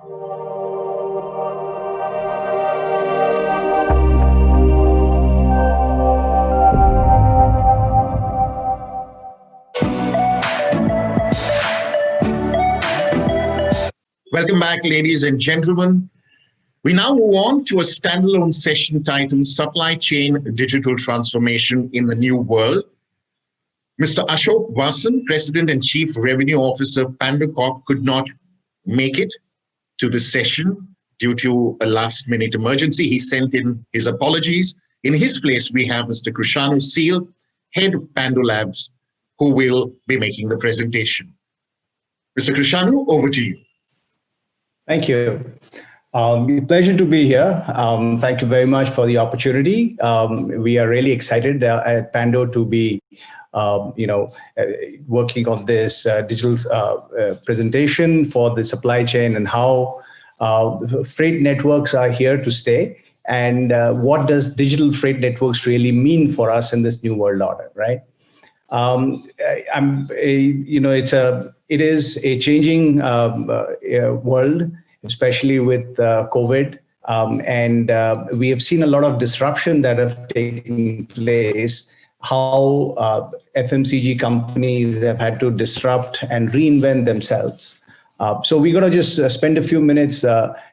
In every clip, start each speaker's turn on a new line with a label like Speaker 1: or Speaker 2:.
Speaker 1: Welcome back, ladies and gentlemen. We now move on to a standalone session titled Supply Chain Digital Transformation in the New World. Mr. Ashok Vasan, President and Chief Revenue Officer, Pando Corp, could not make it to the session due to a last-minute emergency. He sent in his apologies. In his place, we have Mr. Krishanu Seal, Head of Pando Labs, who will be making the presentation. Mr. Krishanu, over to you.
Speaker 2: Thank you. Pleasure to be here. Thank you very much for the opportunity. We are really excited at Pando to be, working on this digital presentation for the supply chain and how freight networks are here to stay, and what does digital freight networks really mean for us in this new world order, right? It is a changing world, especially with COVID, and we have seen a lot of disruption that have taken place. How FMCG companies have had to disrupt and reinvent themselves. So we're going to just spend a few minutes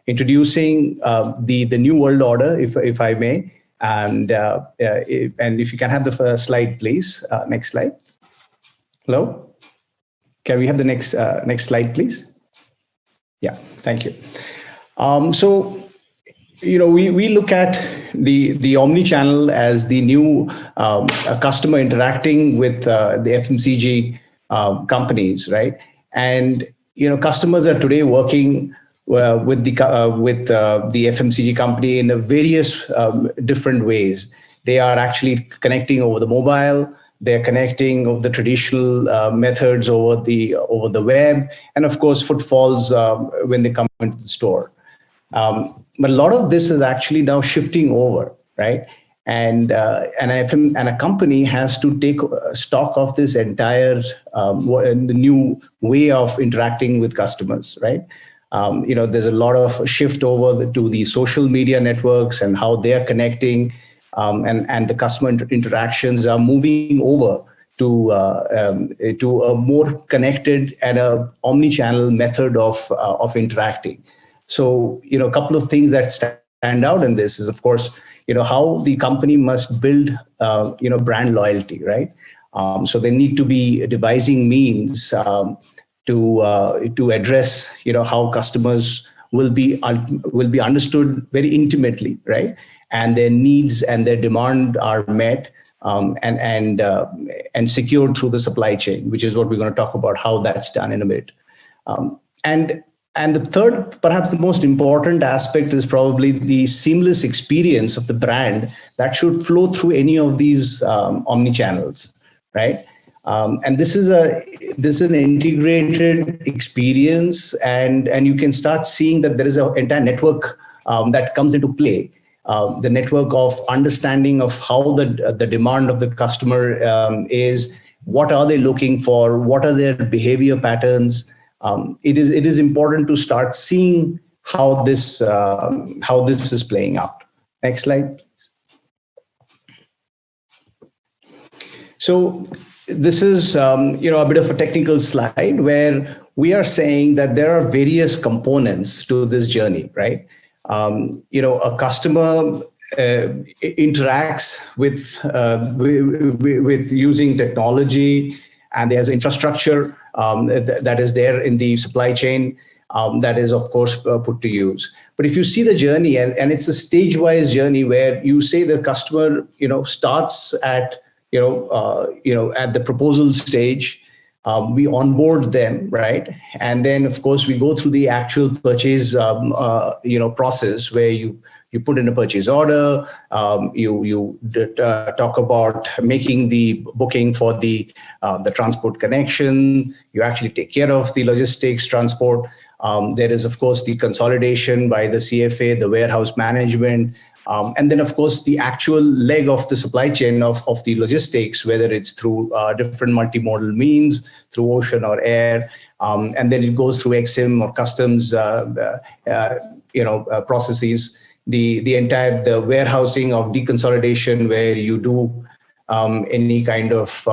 Speaker 2: introducing the new world order, if I may. And if you can have the first slide, please. Next slide. Hello? Can we have the next slide, please? Yeah, thank you. We look at the Omnichannel as the new customer interacting with the FMCG companies, right? And customers are today working with the FMCG company in various different ways. They are actually connecting over the mobile. They're connecting over the traditional methods over the web, and of course footfalls when they come into the store. But a lot of this is actually now shifting over, right? And a company has to take stock of this entire the new way of interacting with customers, right? There's a lot of shift over to the social media networks and how they are connecting, and the customer interactions are moving over to a more connected and a omni-channel method of interacting. So, a couple of things that stand out in this is, of course, how the company must build, brand loyalty, right? So they need to be devising means to address, how customers will be understood very intimately, right? And their needs and their demand are met and secured through the supply chain, which is what we're going to talk about how that's done in a bit. And the third, perhaps the most important aspect, is probably the seamless experience of the brand that should flow through any of these omni-channels, right? And this is an integrated experience, and you can start seeing that there is an entire network that comes into play. The network of understanding of how the demand of the customer is, what are they looking for, what are their behavior patterns. It is important to start seeing how this is playing out. Next slide, please. So this is a bit of a technical slide where we are saying that there are various components to this journey, right? A customer interacts with using technology, and there's infrastructure that is there in the supply chain that is, of course, put to use. But if you see the journey, and it's a stage-wise journey where you say the customer, starts at at the proposal stage. We onboard them, right? And then, of course, we go through the actual purchase, process where you put in a purchase order, you talk about making the booking for the transport connection. You actually take care of the logistics, transport. There is, of course, the consolidation by the CFA, the warehouse management, And then, of course, the actual leg of the supply chain of the logistics, whether it's through different multimodal means, through ocean or air, and then it goes through XIM or customs, processes. The entire the warehousing of deconsolidation, where you do any kind of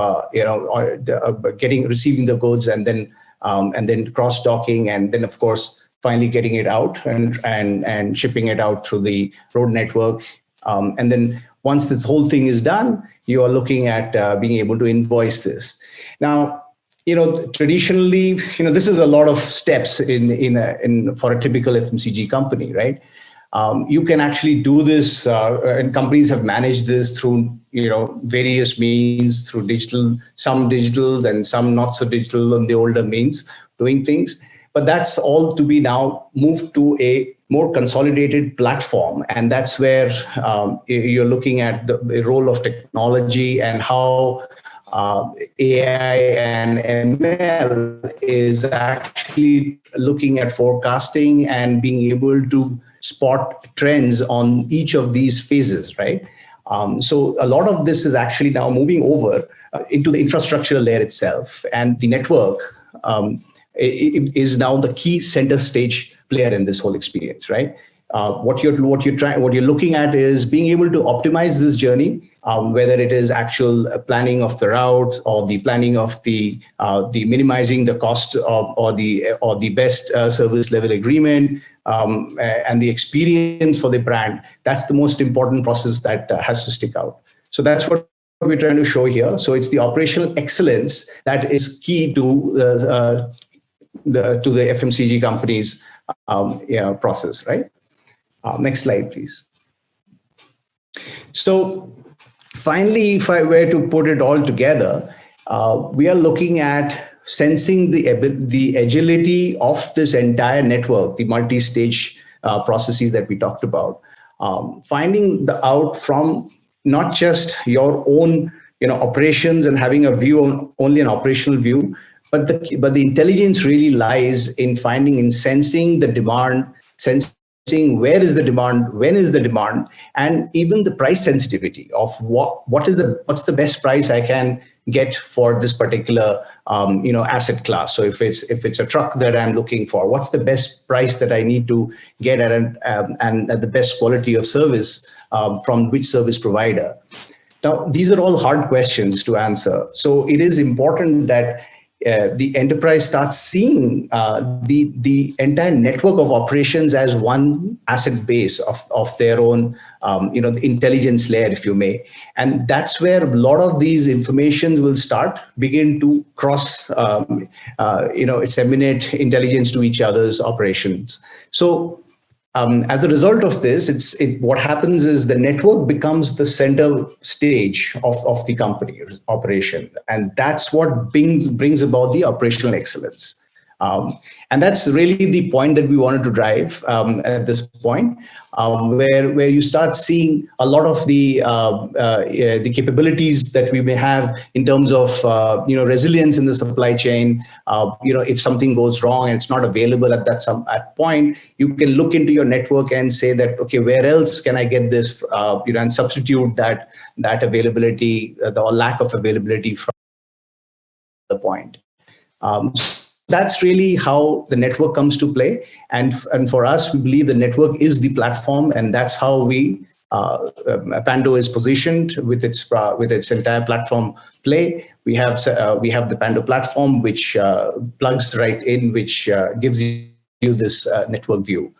Speaker 2: receiving the goods and then cross docking, and then of course finally getting it out and shipping it out through the road network. And then once this whole thing is done, you are looking at being able to invoice this. Now, traditionally, this is a lot of steps in for a typical FMCG company, right? You can actually do this, and companies have managed this through various means, through some digital and some not so digital on the older means doing things. But that's all to be now moved to a more consolidated platform, and that's where you're looking at the role of technology and how AI and ML is actually looking at forecasting and being able to spot trends on each of these phases, right? So a lot of this is actually now moving over into the infrastructure layer itself, and the network is now the key center stage player in this whole experience, right? What you're looking at is being able to optimize this journey, whether it is actual planning of the route or the planning of the minimizing the cost or the best service level agreement, and the experience for the brand. That's the most important process that has to stick out. So that's what we're trying to show here. So it's the operational excellence that is key to the FMCG companies process, right? Next slide, please. So finally, if I were to put it all together, we are looking at sensing the agility of this entire network, the multi-stage processes that we talked about, finding out from not just your own operations and having a view on only an operational view, but the intelligence really lies in sensing the demand, sensing where is the demand, when is the demand, and even the price sensitivity of what's the best price I can get for this particular asset class. So if it's a truck that I'm looking for, what's the best price that I need to get at and at the best quality of service from which service provider? Now, these are all hard questions to answer. So it is important that the enterprise starts seeing the entire network of operations as one asset base of their own, the intelligence layer, if you may. And that's where a lot of these information will begin to cross, disseminate intelligence to each other's operations. So as a result of this, what happens is the network becomes the center stage of the company operation, and that's what brings about the operational excellence. And that's really the point that we wanted to drive at this point, where you start seeing a lot of the capabilities that we may have in terms of resilience in the supply chain. If something goes wrong and it's not available at that point, you can look into your network and say that, okay, where else can I get this? And substitute that availability, the lack of availability from the point. That's really how the network comes to play. And for us, we believe the network is the platform, and that's how Pando is positioned with its entire platform play. We have the Pando platform, which plugs right in, which gives you this network view.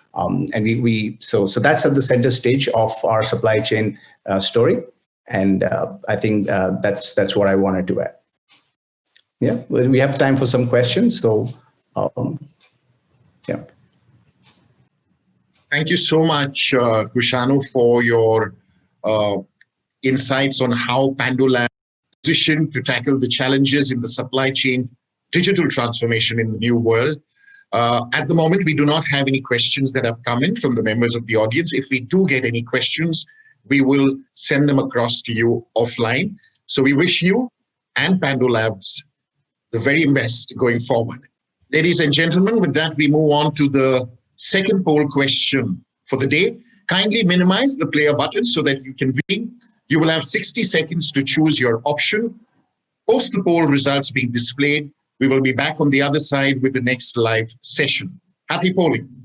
Speaker 2: So that's at the center stage of our supply chain story. And I think that's what I wanted to add. Yeah, we have time for some questions. So, yeah.
Speaker 1: Thank you so much, Krishanu, for your insights on how Pando Lab is positioned to tackle the challenges in the supply chain digital transformation in the new world. At the moment, we do not have any questions that have come in from the members of the audience. If we do get any questions, we will send them across to you offline. So we wish you and Pando Labs the very best going forward. Ladies and gentlemen, with that, we move on to the second poll question for the day. Kindly minimize the player button so that you can win. You will have 60 seconds to choose your option. Post the poll results being displayed, we will be back on the other side with the next live session. Happy polling.